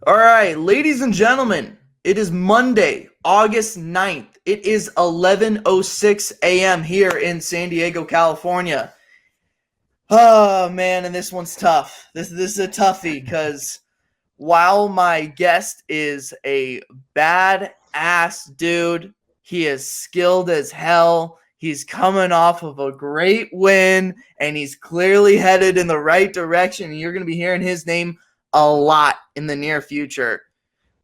All right, ladies and gentlemen, it is Monday, August 9th. It is 11:06 a.m. here in San Diego, California. Oh, man, and this one's tough. This is a toughie because while my guest is a badass dude, he is skilled as hell. He's coming off of a great win, and he's clearly headed in the right direction. And you're going to be hearing his name a lot in the near future.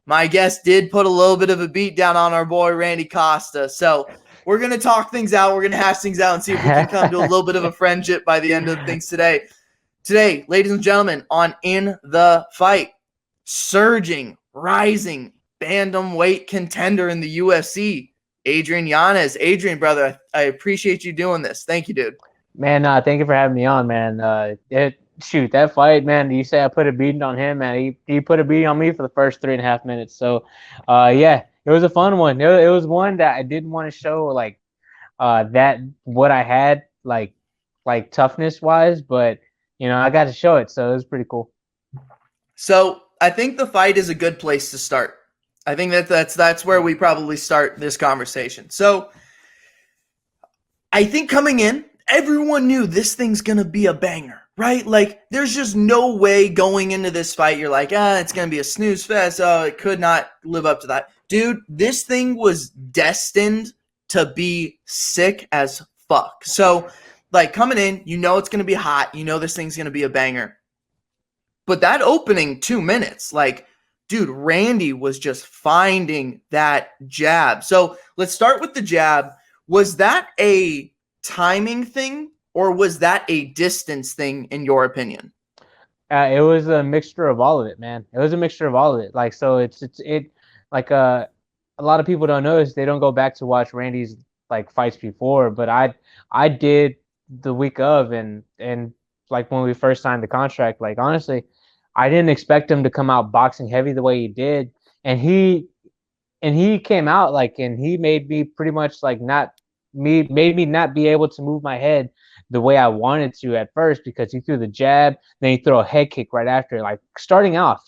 My guest did put a little bit of a beat down on our boy Randy Costa. So we're going to talk things out. We're going to hash things out and see if we can come to a little bit of a friendship by the end of things today. Today, ladies and gentlemen, on In the Fight, surging, rising bantamweight contender in the UFC, Adrian Yanez. Adrian, brother, I appreciate you doing this. Thank you, dude. Man, thank you for having me on, man. That fight, man. You say I put a beating on him, man. He put a beating on me for the first 3.5 minutes. So, yeah, it was a fun one. It was one that I didn't want to show that what I had like toughness wise, but I got to show it, so it was pretty cool. So I think the fight is a good place to start. I think that's where we probably start this conversation. So I think coming in, everyone knew this thing's going to be a banger, right? Like, there's just no way going into this fight you're like, it's going to be a snooze fest. Oh, it could not live up to that. Dude, this thing was destined to be sick as fuck. So, like, coming in, you know it's going to be hot. You know this thing's going to be a banger. But that opening 2 minutes, like, dude, Randy was just finding that jab. So let's start with the jab. Was that a timing thing or was that a distance thing in your opinion? It was a mixture of all of it, man. It was a mixture of all of it. Like, so it like a lot of people don't notice, they don't go back to watch Randy's like fights before, but I did the week of, and like when we first signed the contract, like honestly, I didn't expect him to come out boxing heavy the way he did, and he came out like, and he made me pretty much like made me not be able to move my head the way I wanted to at first, because he threw the jab, then he threw a head kick right after. Like starting off,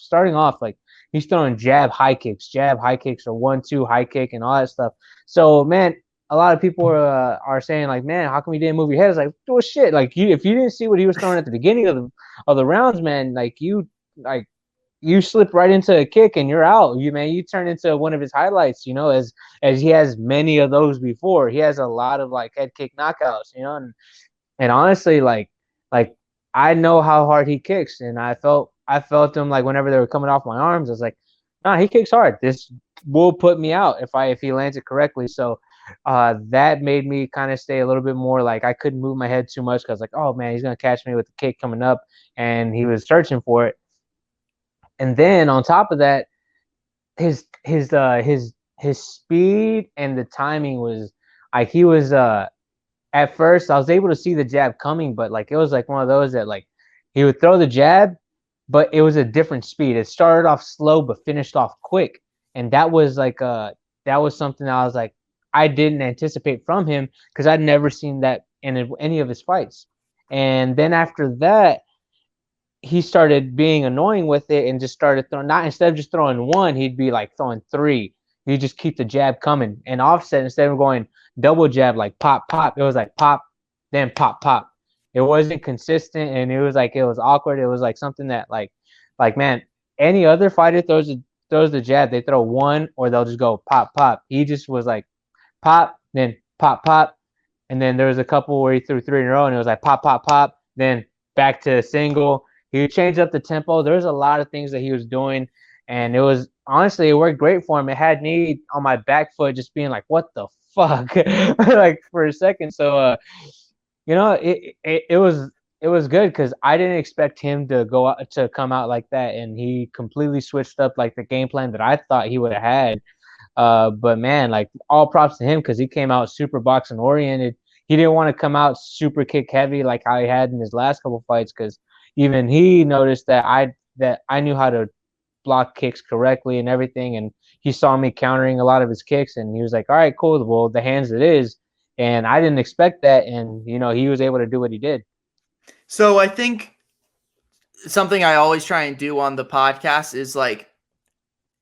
like he's throwing jab high kicks, or 1-2 high kick and all that stuff. So man, a lot of people are saying like, man, how come you didn't move your head? It's like, oh shit, like if you didn't see what he was throwing at the beginning of the rounds, man, like you slip right into a kick and you're out. You turn into one of his highlights, as he has many of those before. He has a lot of like head kick knockouts, and honestly, like I know how hard he kicks, and I felt him like whenever they were coming off my arms. I was like, nah, he kicks hard. This will put me out if he lands it correctly. So that made me kind of stay a little bit more, like I couldn't move my head too much, because like, oh man, he's gonna catch me with the kick coming up, and he was searching for it. And then on top of that, his speed and the timing was like, he was at first I was able to see the jab coming, but like it was like one of those that like he would throw the jab, but it was a different speed. It started off slow but finished off quick. And that was like that was something that I was like, I didn't anticipate from him, because I'd never seen that in any of his fights. And then after that, he started being annoying with it and just started throwing, not, instead of just throwing one, he'd be like throwing three. He'd just keep the jab coming. And offset, instead of going double jab, like pop, pop, it was like pop, then pop, pop. It wasn't consistent, and it was like, it was awkward. It was like something that like man, any other fighter throws the jab, they throw one or they'll just go pop, pop. He just was like pop, then pop, pop. And then there was a couple where he threw three in a row and it was like pop, pop, pop, then back to single. He would change up the tempo. There was a lot of things that he was doing, and it was, honestly, it worked great for him. It had me on my back foot, just being like, what the fuck, like for a second. So it was good, because I didn't expect him to come out like that, and he completely switched up like the game plan that I thought he would have had. But man, like all props to him, because he came out super boxing oriented. He didn't want to come out super kick heavy like how he had in his last couple fights, because even he noticed that I knew how to block kicks correctly and everything, and he saw me countering a lot of his kicks, and he was like, all right, cool, well, the hands it is. And I didn't expect that, and he was able to do what he did. So I think something I always try and do on the podcast is like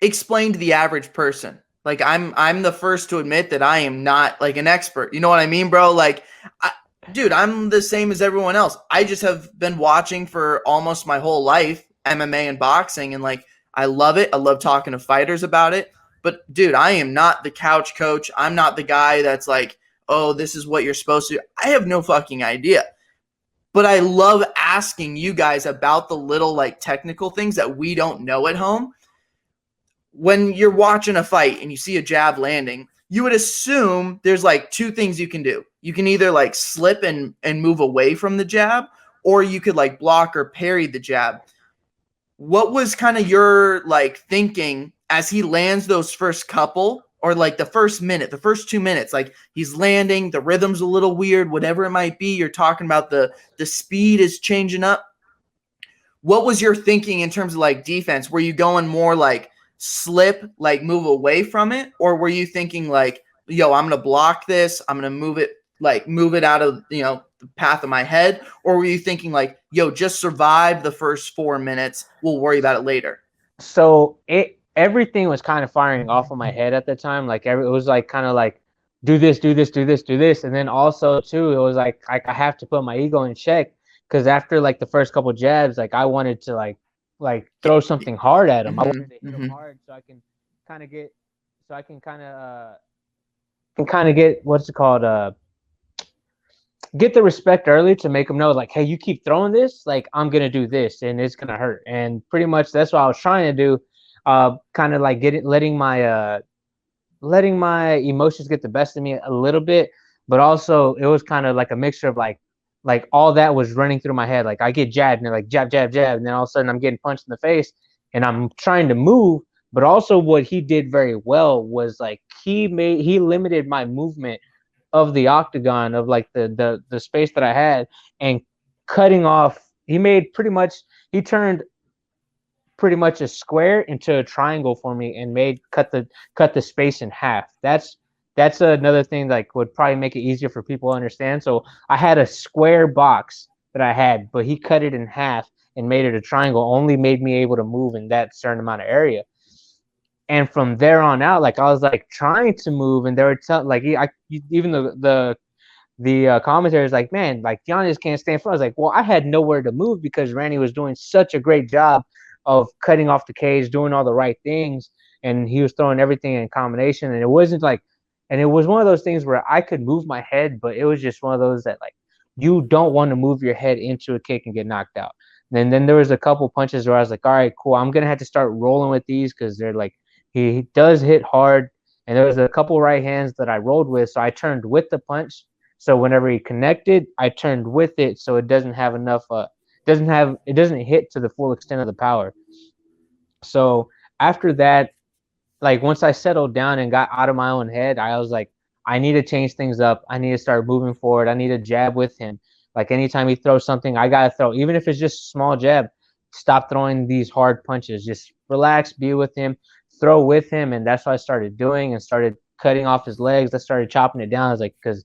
explain to the average person. Like I'm the first to admit that I am not like an expert. You know what I mean, bro? Like dude, I'm the same as everyone else. I just have been watching for almost my whole life MMA and boxing, and like I love it. I love talking to fighters about it. But dude, I am not the couch coach. I'm not the guy that's like, "Oh, this is what you're supposed to do." I have no fucking idea. But I love asking you guys about the little like technical things that we don't know at home. When you're watching a fight and you see a jab landing, you would assume there's like two things you can do. You can either like slip and move away from the jab, or you could like block or parry the jab. What was kind of your like thinking as he lands those first couple, or like the first minute, the first 2 minutes, like he's landing, the rhythm's a little weird, whatever it might be. You're talking about the speed is changing up. What was your thinking in terms of like defense? Were you going more like slip, like move away from it, or were you thinking like, yo, I'm gonna block this, I'm gonna move it out of the path of my head, or were you thinking like, yo, just survive the first 4 minutes, we'll worry about it later? So everything was kind of firing off of my head at the time. Like it was like kind of like do this, do this, do this, do this, and then also too, it was like I have to put my ego in check because after like the first couple jabs, like I wanted to like throw something hard at him. I Mm-hmm, wanted to hit him mm-hmm. hard so I can kind of get so I can kind of get what's it called get the respect early to make them know like, hey, you keep throwing this, like I'm gonna do this and it's gonna hurt. And pretty much that's what I was trying to do. Kind of like letting my emotions get the best of me a little bit, but also it was kind of like a mixture of like all that was running through my head. Like I get jabbed and like jab, jab, jab, and then all of a sudden I'm getting punched in the face and I'm trying to move. But also what he did very well was like he limited my movement of the octagon of like the space that I had and cutting off. He made pretty much he turned pretty much a square into a triangle for me and made cut the space in half. That's another thing like would probably make it easier for people to understand. So I had a square box that I had, but he cut it in half and made it a triangle. Only made me able to move in that certain amount of area. And from there on out, like I was like trying to move, and they were telling like even the commentary is like, man, like Yanez can't stay in front. I was like, well, I had nowhere to move because Randy was doing such a great job of cutting off the cage, doing all the right things, and he was throwing everything in combination. And it wasn't like, and it was one of those things where I could move my head, but it was just one of those that like you don't want to move your head into a kick and get knocked out. And then there was a couple punches where I was like, all right, cool, I'm gonna have to start rolling with these because they're like he does hit hard. And there was a couple right hands that I rolled with, so I turned with the punch so whenever he connected, I turned with it so it doesn't have enough it doesn't hit to the full extent of the power. So after that, like once I settled down and got out of my own head, I was like, I need to change things up. I need to start moving forward. I need to jab with him. Like anytime he throws something, I gotta throw, even if it's just a small jab. Stop throwing these hard punches. Just relax, be with him, throw with him, and that's what I started doing and started cutting off his legs. I started chopping it down. I was like, because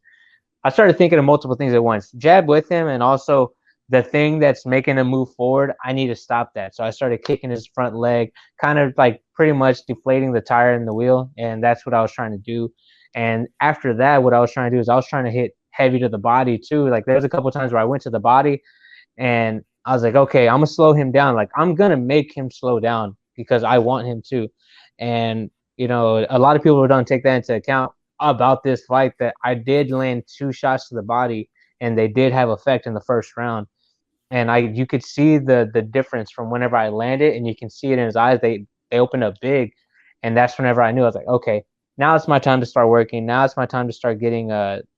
I started thinking of multiple things at once. Jab with him, and also the thing that's making him move forward, I need to stop that. So I started kicking his front leg, kind of like pretty much deflating the tire in the wheel, and that's what I was trying to do. And after that, what I was trying to do is I was trying to hit heavy to the body too. Like there's a couple times where I went to the body, and I was like, okay, I'm gonna slow him down. Like I'm gonna make him slow down because I want him to. And a lot of people don't take that into account about this fight that I did land 2 shots to the body and they did have effect in the first round. And you could see the difference from whenever I landed, and you can see it in his eyes. They opened up big, and that's whenever I knew I was like, okay, now it's my time to start working. Now it's my time to start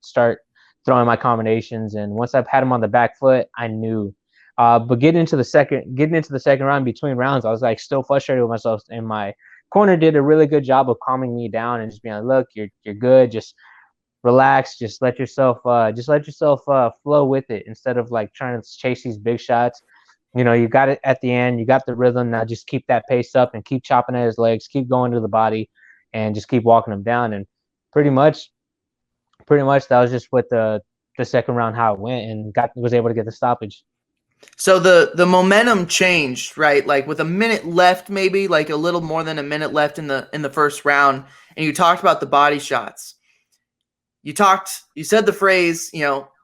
start throwing my combinations. And once I've had him on the back foot, I knew. But getting into the second round, between rounds, I was like still frustrated with myself, and my corner did a really good job of calming me down and just being like, look, you're good. Just relax. Just let yourself flow with it instead of like trying to chase these big shots. You got it at the end. You got the rhythm. Now just keep that pace up and keep chopping at his legs. Keep going to the body, and just keep walking him down. And pretty much that was just what the second round how it went, and was able to get the stoppage. So the momentum changed, right? Like with a minute left, maybe like a little more than a minute left in the first round, and you talked about the body shots. You said the phrase,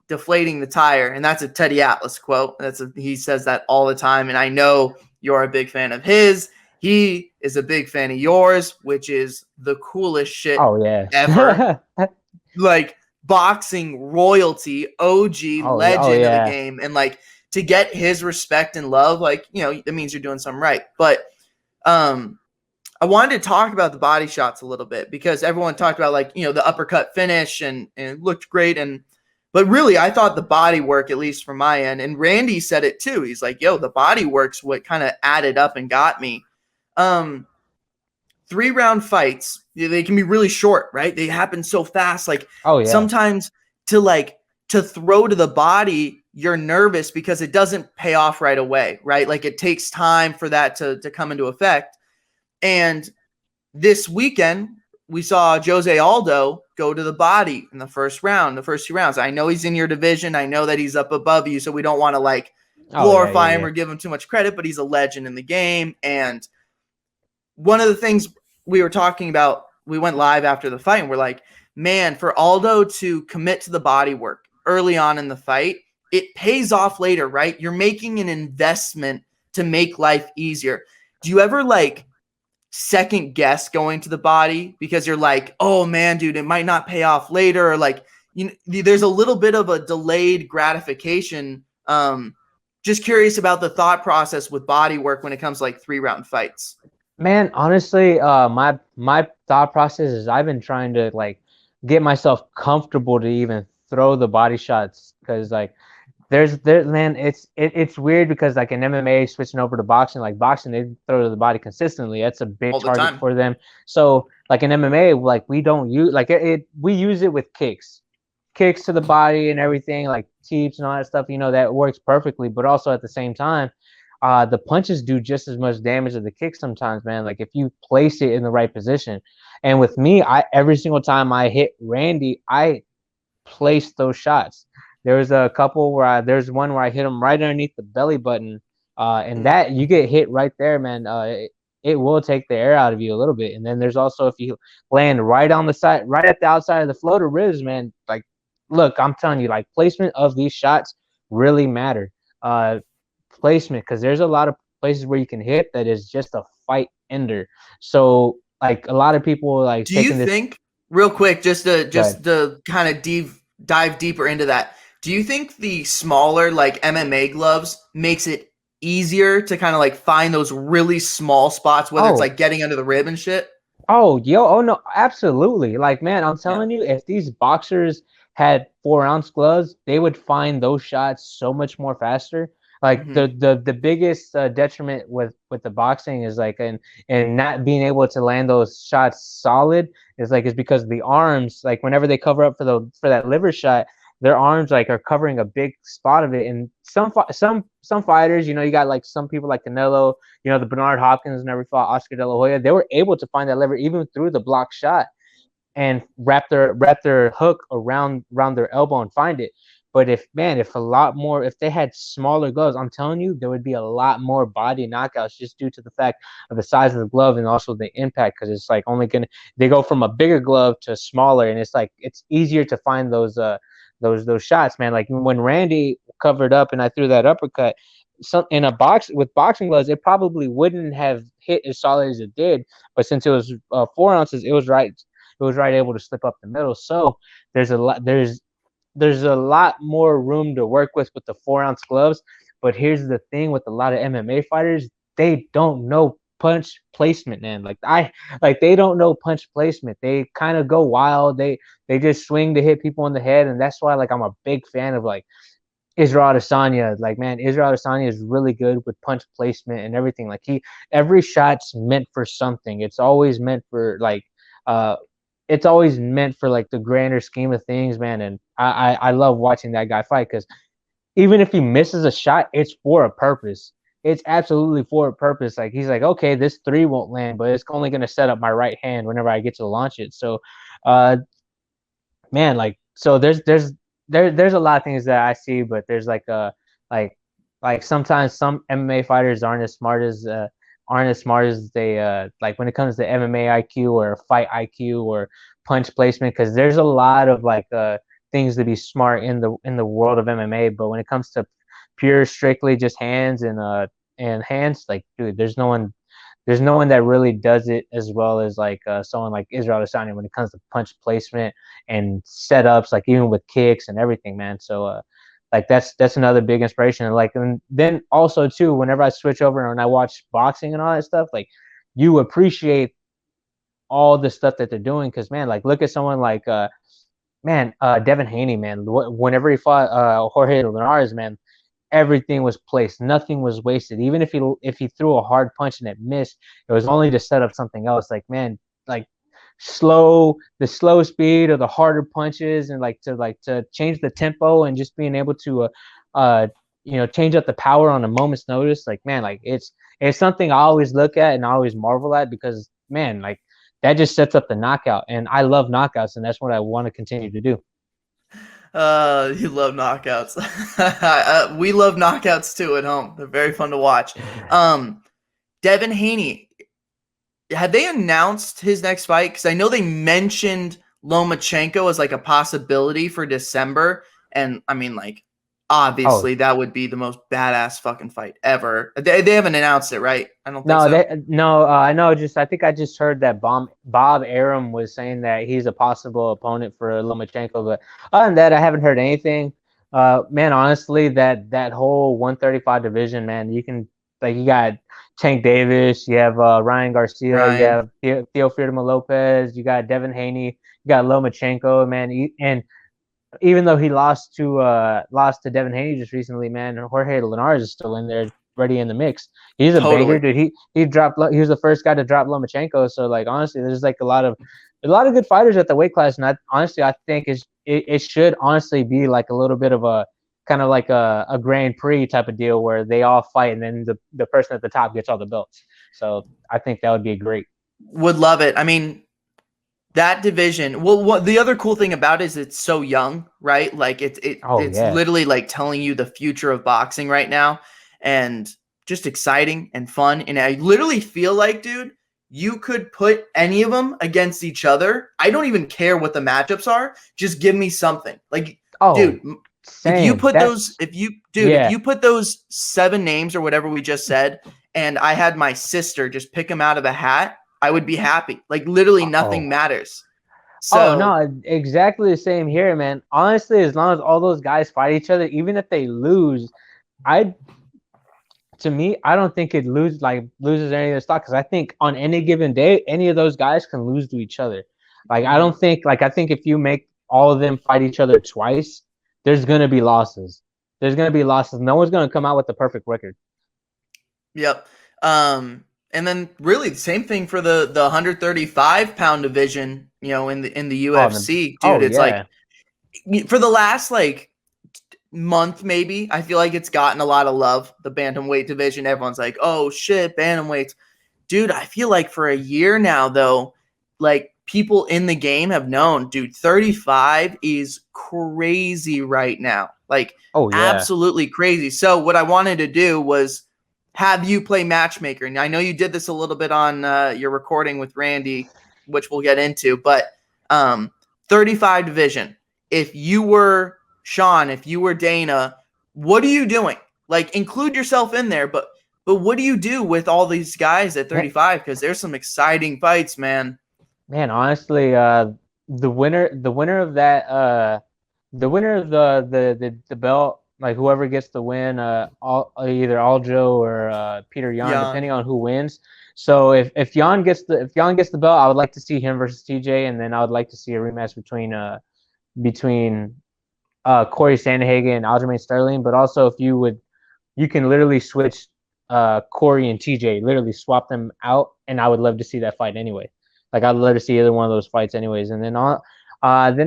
deflating the tire, and that's a Teddy Atlas quote. He says that all the time, and I know you're a big fan of his. He is a big fan of yours, which is the coolest shit Oh yeah. ever. Like boxing royalty, OG Oh legend of the yeah. game, and like to get his respect and love, like that means you're doing something right. But um, I wanted to talk about the body shots a little bit because everyone talked about like the uppercut finish and it looked great but really I thought the body work, at least from my end, and Randy said it too. He's like, "Yo, the body work's what kind of added up and got me." Um, 3 round fights, they can be really short, right? They happen so fast. Like Oh yeah. sometimes to throw to the body, you're nervous because it doesn't pay off right away, right? Like it takes time for that to come into effect. And this weekend, we saw Jose Aldo go to the body in the first 2 rounds. I know he's in your division. I know that he's up above you, so we don't want to like Oh yeah, glorify yeah, him yeah. or give him too much credit, but he's a legend in the game. And one of the things we were talking about, we went live after the fight and we're like, man, for Aldo to commit to the body work early on in the fight, it pays off later, right? You're making an investment to make life easier. Do you ever like second guess going to the body because you're like, oh man, dude, it might not pay off later, or like there's a little bit of a delayed gratification. Just curious about the thought process with body work when it comes to like 3 round fights. Man, honestly, my thought process is I've been trying to like get myself comfortable to even throw the body shots because like man, it's weird because like in MMA switching over to boxing, like boxing they throw to the body consistently. That's a big All the target time. for them. So like in MMA, like we don't use like we use it with kicks to the body and everything, like teeps and all that stuff. That works perfectly. But also at the same time, the punches do just as much damage as the kicks sometimes, man. Like if you place it in the right position. And with me, I every single time I hit Randy, I place those shots. There was a couple there's one where I hit him right underneath the belly button, and Mm. that you get hit right there, man. It will take the air out of you a little bit. And then there's also if you land right on the side, right at the outside of the floater ribs, man. Like, look, I'm telling you, like placement of these shots really matter. Placement because there's a lot of places where you can hit that is just a fight ender. So like a lot of people like Do you taking this. think, real quick, Good. just to kind of dive deeper into that, do you think the smaller like MMA gloves makes it easier to kind of like find those really small spots, whether it's Oh, like getting under the rib and shit? Oh, yo, oh no, absolutely. Like, man, I'm Yeah. telling you, if these boxers had 4 ounce gloves, they would find those shots so much more faster. Like Hmm. the biggest detriment with the boxing is like and not being able to land those shots solid is because the arms, like whenever they cover up for that liver shot, their arms like are covering a big spot of it. And some fighters, you got like some people like Canelo, the Bernard Hopkins never fought Oscar De La Hoya. They were able to find that lever even through the block shot and wrap their hook around their elbow and find it. But if they had smaller gloves, I'm telling you, there would be a lot more body knockouts just due to the fact of the size of the glove and also the impact. Because it's like they go from a bigger glove to a smaller, and it's like it's easier to find those shots, man. Like when Randy covered up and I threw that uppercut, in a box with boxing gloves, it probably wouldn't have hit as solid as it did. But since it was 4 ounces, it was right. It was right able to slip up the middle. So there's a lot. There's a lot more room to work with the 4 ounce gloves. But here's the thing with a lot of MMA fighters, they don't know punch placement, man. Like they don't know punch placement. They kind of go wild. They just swing to hit people in the head, and that's why like I'm a big fan of like Israel Adesanya. Like, man, Israel Adesanya is really good with punch placement and everything. Like every shot's meant for something. Uh it's always meant for like the grander scheme of things, man. And I love watching that guy fight because even if he misses a shot, it's for a purpose. It's absolutely for a purpose. Like he's like, okay, this three won't land, but it's only gonna set up my right hand whenever I get to launch it. So uh man, like so there's a lot of things that I see, but there's like like sometimes some MMA fighters aren't as smart as they like when it comes to MMA IQ or fight IQ or punch placement, because there's a lot of like things to be smart in the world of MMA, but when it comes to pure strictly just hands and hands, like dude, there's no one that really does it as well as like someone like Israel Adesanya when it comes to punch placement and setups, like even with kicks and everything, man. So like that's another big inspiration. And like, and then also too, whenever I switch over and I watch boxing and all that stuff, like you appreciate all the stuff that they're doing, because man, like look at someone like Devin Haney, man. Whenever he fought Jorge Linares, man, everything was placed. Nothing was wasted. Even if he threw a hard punch and it missed, it was only to set up something else. Like man, like the slow speed or the harder punches, and like to change the tempo and just being able to uh change up the power on a moment's notice. Like man, like it's something I always look at and I always marvel at, because man, like that just sets up the knockout, and I love knockouts, and that's what I want to continue to do. You love knockouts. We love knockouts too at home. They're very fun to watch. Um, Devin Haney, had they announced his next fight? Because I know they mentioned Lomachenko as like a possibility for December, and I mean, like, Oh obviously that would be the most badass fucking fight ever. They haven't announced it, right? I don't think no, so. I know. Just I think I just heard that Bob Arum was saying that he's a possible opponent for Lomachenko, but other than that, I haven't heard anything. Man, honestly, that whole 135 division, man, you can like you got Tank Davis, you have Ryan Garcia, you Ryan, have Teofimo Lopez, you got Devin Haney, you got Lomachenko, man, and even though he lost to Devin Haney just recently, man, Jorge Linares is still in there, ready in the mix. He's a banger, totally. dude. He was the first guy to drop Lomachenko. So like honestly, there's like a lot of good fighters at the weight class, and I think it should honestly be like a little bit of a kind of like a Grand Prix type of deal where they all fight, and then the person at the top gets all the belts. So I think that would be great. Would love it. I mean, that division. Well, what the other cool thing about it is it's so young, right? Like Oh it's yeah. literally like telling you the future of boxing right now, and just exciting and fun. And I literally feel like, dude, you could put any of them against each other. I don't even care what the matchups are. Just give me something. Like, dude, Oh, if you same. put those, That's if yeah. you put those 7 names or whatever we just said, and I had my sister just pick them out of a hat, I would be happy. Like literally Oh. nothing matters. Oh So, no, exactly the same here, man. Honestly, as long as all those guys fight each other, even if they lose, I to me, I don't think it loses any of their stock, because I think on any given day, any of those guys can lose to each other. Like mhm. I think if you make all of them fight each other twice, there's gonna be losses. There's gonna be losses. No one's gonna come out with the perfect record. Yep. And then really the same thing for the 135-pound division, in the Oh, UFC, dude. oh It's like yeah. for the last like month maybe, I feel like it's gotten a lot of love. The bantamweight division, everyone's like, "Oh shit, bantamweights." Dude, I feel like for a year now though, like people in the game have known, dude, 35 is crazy right now. Like Oh yeah. absolutely crazy. So what I wanted to do was have you play matchmaker. And I know you did this a little bit on your recording with Randy, which we'll get into, but um 35 division. If you were Sean, if you were Dana, what are you doing? Like include yourself in there, but what do you do with all these guys at 35? Because there's some exciting fights, man. Man, honestly, the winner of that, the winner of the belt, like whoever gets the win, either Aljo or Peter Yan, Jan. depending on who wins. So if Yan gets the belt, I would like to see him versus TJ, and then I would like to see a rematch between Corey Sandhagen and Aljamain Sterling. But also, if you can literally switch Corey and TJ, literally swap them out, and I would love to see that fight anyway. Like I'd love to see either one of those fights anyways. And then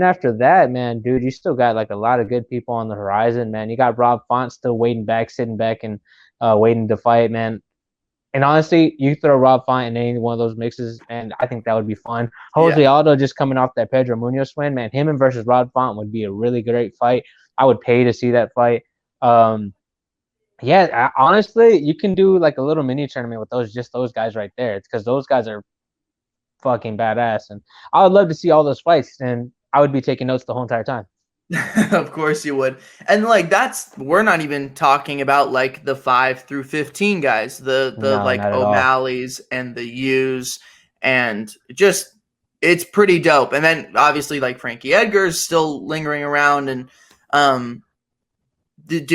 after that, man, dude, you still got like a lot of good people on the horizon, man. You got Rob Font still sitting back and waiting to fight, man. And honestly, you throw Rob Font in any one of those mixes, and I think that would be fun. Jose Yeah. Aldo just coming off that Pedro Munoz win, man. Him and versus Rob Font would be a really great fight. I would pay to see that fight. Um, Yeah, honestly, you can do like a little mini tournament with those guys right there. It's because those guys are fucking badass, and I would love to see all those fights, and I would be taking notes the whole entire time. Of course you would. And like we're not even talking about like the 5 through 15 guys, the No, like not at all. O'Malley's and the U's, and just it's pretty dope. And then obviously like Frankie Edgar's still lingering around, and um dude,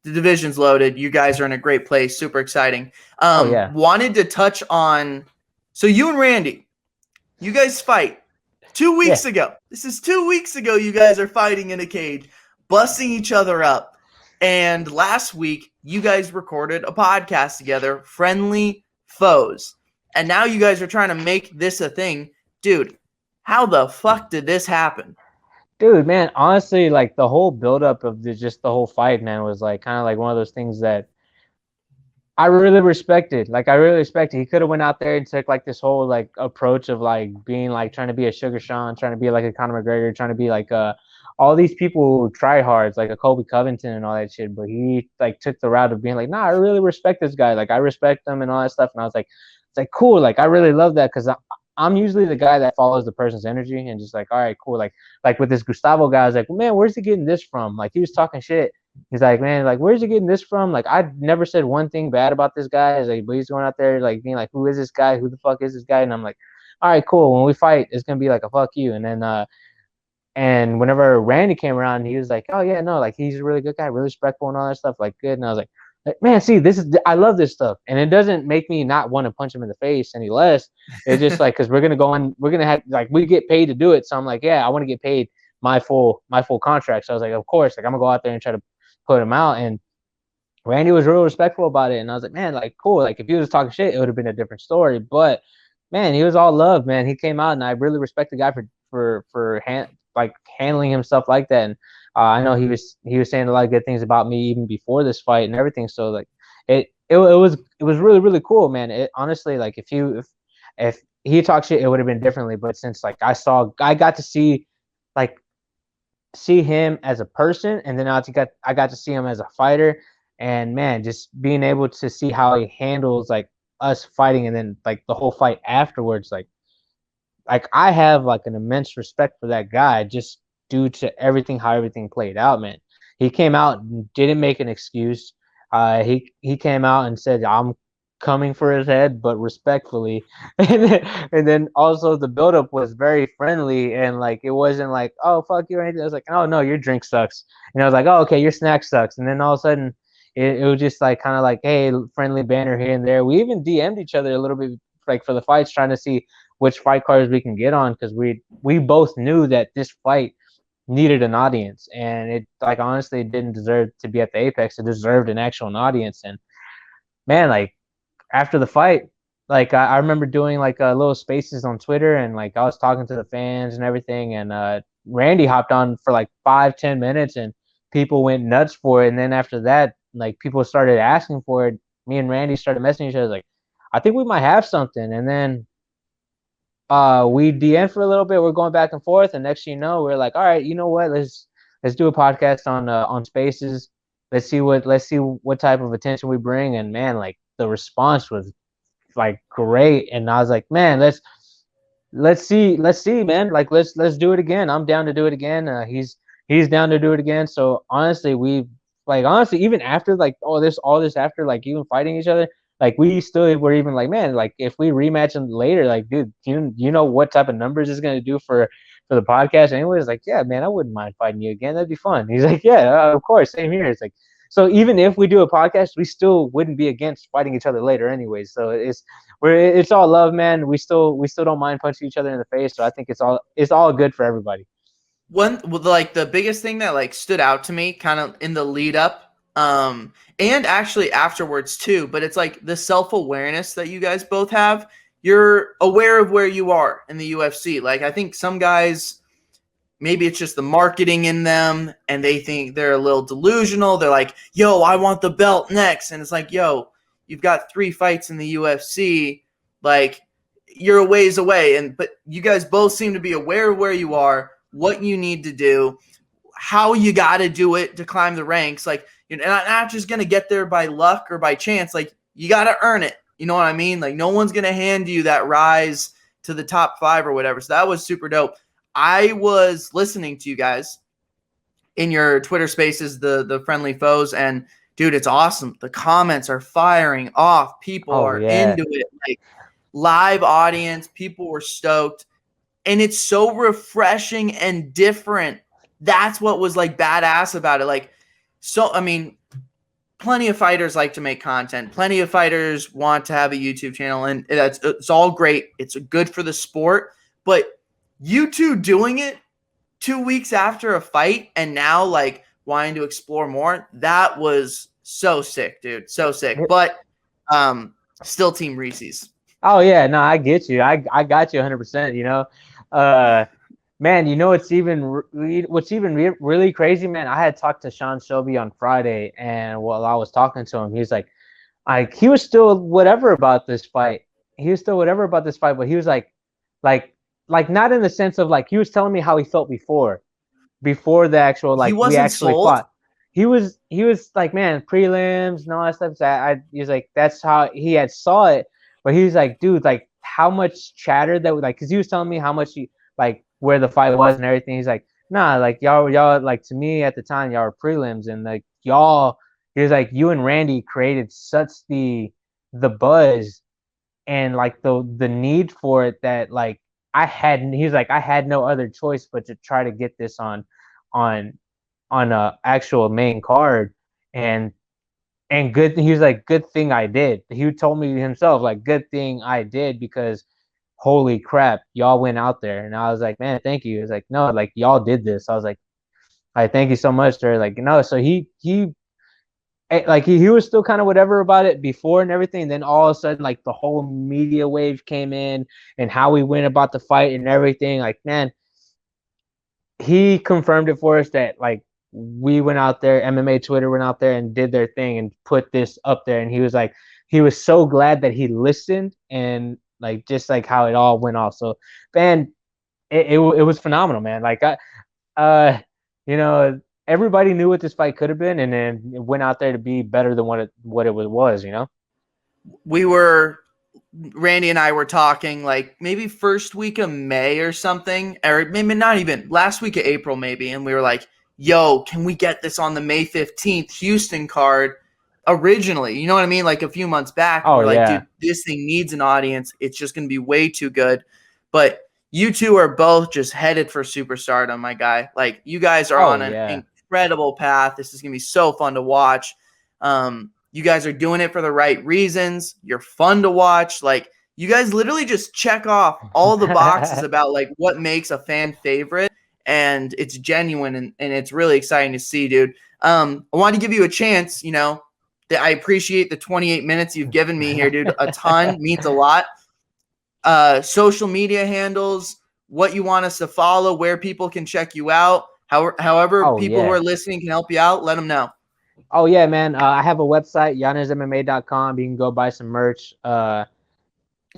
the division's loaded. You guys are in a great place. Super exciting. Oh yeah, Wanted to touch on, so you and Randy, you guys fight 2 weeks yeah, ago. This is 2 weeks ago. You guys are fighting in a cage, busting each other up. And last week, you guys recorded a podcast together, Friendly Foes. And now you guys are trying to make this a thing. Dude, how the fuck did this happen? dude, man. Honestly, like the whole buildup of just the whole fight, man, was like kind of like one of those things that I really respected. Like I really respected. He could have went out there and took like this whole like approach of like being like trying to be a Sugar Sean, trying to be like a Conor McGregor, trying to be like all these people who try hards, like a Kobe Covington and all that shit. But he like took the route of being like, nah, I really respect this guy. Like I respect him and all that stuff. And I was like, it's like cool. Like I really love that because I'm usually the guy that follows the person's energy and just like, all right, cool. Like with this Gustavo guy, I was like, well, man, where's he getting this from? Like he was talking shit. He's like, man, like, where's he getting this from? Like, I never said one thing bad about this guy. He's like, but he's going out there, like, being like, who is this guy? Who the fuck is this guy? And I'm like, all right, cool. When we fight, it's gonna be like a fuck you. And then, and whenever Randy came around, he was like, oh yeah, no, like, he's a really good guy, really respectful and all that stuff, like, good. And I was like, man, see, I love this stuff, and it doesn't make me not want to punch him in the face any less. It's just like, because we're gonna go on, we're gonna have like we get paid to do it. So I'm like, yeah, I want to get paid my full contract. So I was like, of course, like I'm gonna go out there and try to put him out. And Randy was real respectful about it, and I was like, man, like cool. Like if he was talking shit, it would have been a different story. But man, he was all love, man. He came out, and I really respect the guy like handling himself like that. And I know he was saying a lot of good things about me even before this fight and everything. So like it was really really cool, man. It honestly, like if he talked shit, it would have been differently. But since like I got to like see him as a person, and then I got to see him as a fighter. And man, just being able to see how he handles like us fighting, and then like the whole fight afterwards, like I have like an immense respect for that guy just due to everything how everything played out, man. He came out and didn't make an excuse. He came out and said, I'm coming for his head, but respectfully. And then also the buildup was very friendly, and like it wasn't like, oh fuck you or anything. It was like, oh no, your drink sucks. And I was like, oh okay, your snack sucks. And then all of a sudden it was just like kind of like, hey, friendly banner here and there. We even DM'd each other a little bit like for the fights, trying to see which fight cards we can get on, because we both knew that this fight needed an audience, and it like honestly didn't deserve to be at the Apex. It deserved an actual audience. And man, like after the fight, like I remember doing like little spaces on Twitter, and like I was talking to the fans and everything, and Randy hopped on for like 5-10 minutes, and people went nuts for it. And then after that, like people started asking for it. Me and Randy started messaging each other like, I think we might have something. And then we DM for a little bit. We're going back and forth, and next thing you know, we're like, all right, you know what? Let's do a podcast on Spaces. Let's see what type of attention we bring. And man, like the response was like great. And I was like, man, let's see, man. Like let's do it again. I'm down to do it again. He's down to do it again. So honestly, honestly, even after like all this after like even fighting each other, like we still were even like, man, like if we rematch him later, like dude, you know what type of numbers it's gonna do for the podcast anyways. Like, yeah, man, I wouldn't mind fighting you again. That'd be fun. He's like, yeah, of course, same here. It's like, so even if we do a podcast, we still wouldn't be against fighting each other later anyways. So it's all love, man. We still don't mind punching each other in the face. So I think it's all good for everybody. Like the biggest thing that like stood out to me kind of in the lead up, and actually afterwards too, but it's like the self-awareness that you guys both have. You're aware of where you are in the UFC. Like I think some guys, maybe it's just the marketing in them, and they think they're a little delusional. They're like, yo, I want the belt next. And it's like, yo, you've got 3 fights in the UFC. Like, you're a ways away. But you guys both seem to be aware of where you are, what you need to do. how you got to do it to climb the ranks. Like, you're not just going to get there by luck or by chance. Like, you got to earn it. You know what I mean? Like, no one's going to hand you that rise to the top 5 or whatever. So that was super dope. I was listening to you guys in your Twitter spaces, the friendly foes, and dude, it's awesome. The comments are firing off. People are into it. Like, live audience, people were stoked. And it's so refreshing and different. That's what was like badass about it. Like, so, I mean, plenty of fighters like to make content. Plenty of fighters want to have a YouTube channel, and it's all great. It's good for the sport. But you two doing it 2 weeks after a fight and now like wanting to explore more, that was so sick, dude. So sick. But still Team Reese's. Oh yeah, no, I get you. I got you 100%. You know, man, you know what's even really crazy, man. I had talked to Sean Shelby on Friday, and while I was talking to him, he's like he was still whatever about this fight. He was still whatever about this fight, but he was like not in the sense of like he was telling me how he felt before the actual like we actually sold. fought. He was like, man, prelims and all that stuff. He was like, that's how he had saw it. But he was like, dude, like how much chatter that like, because he was telling me how much he like where the fight was and everything. He's like, nah, like y'all like to me at the time y'all were prelims and like y'all. He was like, you and Randy created such the buzz and like the need for it that like he's like I had no other choice but to try to get this on a actual main card and good. He was like, good thing I did. He told me himself, like, good thing I did because holy crap, y'all went out there. And I was like, man, thank you. He was like, no, like y'all did this. I was like, I thank you so much. They're like, no. So he was still kind of whatever about it before and everything. Then all of a sudden, like the whole media wave came in and how we went about the fight and everything. Like, man, he confirmed it for us that like we went out there, MMA Twitter went out there and did their thing and put this up there. And he was like, he was so glad that he listened and like just like how it all went off. So, man, it was phenomenal, man. Like you know, everybody knew what this fight could have been, and then it went out there to be better than what it was. You know, Randy and I were talking like maybe first week of May or something, or maybe not even last week of April, maybe. And we were like, yo, can we get this on the May 15th Houston card originally? You know what I mean? Like a few months back, oh, we're like, yeah. dude, this thing needs an audience. It's just going to be way too good. But you two are both just headed for superstardom, my guy. Like, you guys are on an incredible path. This is going to be so fun to watch. You guys are doing it for the right reasons. You're fun to watch. Like, you guys literally just check off all the boxes about like what makes a fan favorite, and it's genuine and it's really exciting to see, dude. I wanted to give you a chance, you know, that I appreciate the 28 minutes you've given me here, dude. A ton means a lot. Social media handles, what you want us to follow, where people can check you out, however people who are listening can help you out, let them know. Oh, yeah, man. I have a website, yanezmma.com. You can go buy some merch. You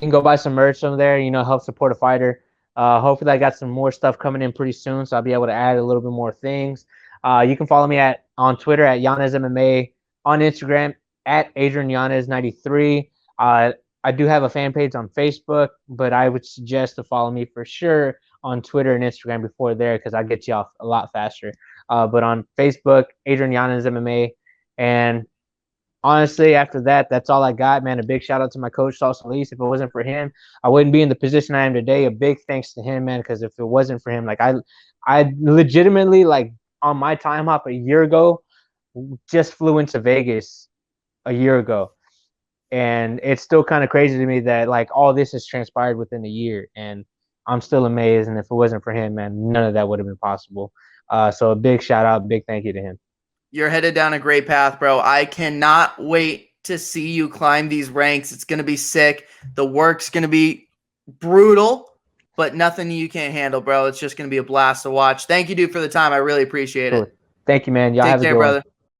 can go buy some merch on there, you know, help support a fighter. Hopefully I got some more stuff coming in pretty soon, so I'll be able to add a little bit more things. You can follow me on Twitter at Yanez MMA, on Instagram at Adrian Yanez 93. I do have a fan page on Facebook, but I would suggest to follow me for sure on Twitter and Instagram before there because I get you off a lot faster. But on Facebook, Adrian Yanez MMA. And honestly, after that, that's all I got, man. A big shout out to my coach, Saul Solis. If it wasn't for him, I wouldn't be in the position I am today. A big thanks to him, man, because if it wasn't for him, like I legitimately, like on my time hop a year ago, just flew into Vegas a year ago. And it's still kind of crazy to me that like all this has transpired within a year. And I'm still amazed. And if it wasn't for him, man, none of that would have been possible. So a big shout out, big thank you to him. You're headed down a great path, bro. I cannot wait to see you climb these ranks. It's going to be sick. The work's going to be brutal, but nothing you can't handle, bro. It's just going to be a blast to watch. Thank you, dude, for the time. I really appreciate it. Thank you, man. Y'all Take have care, a good brother. one.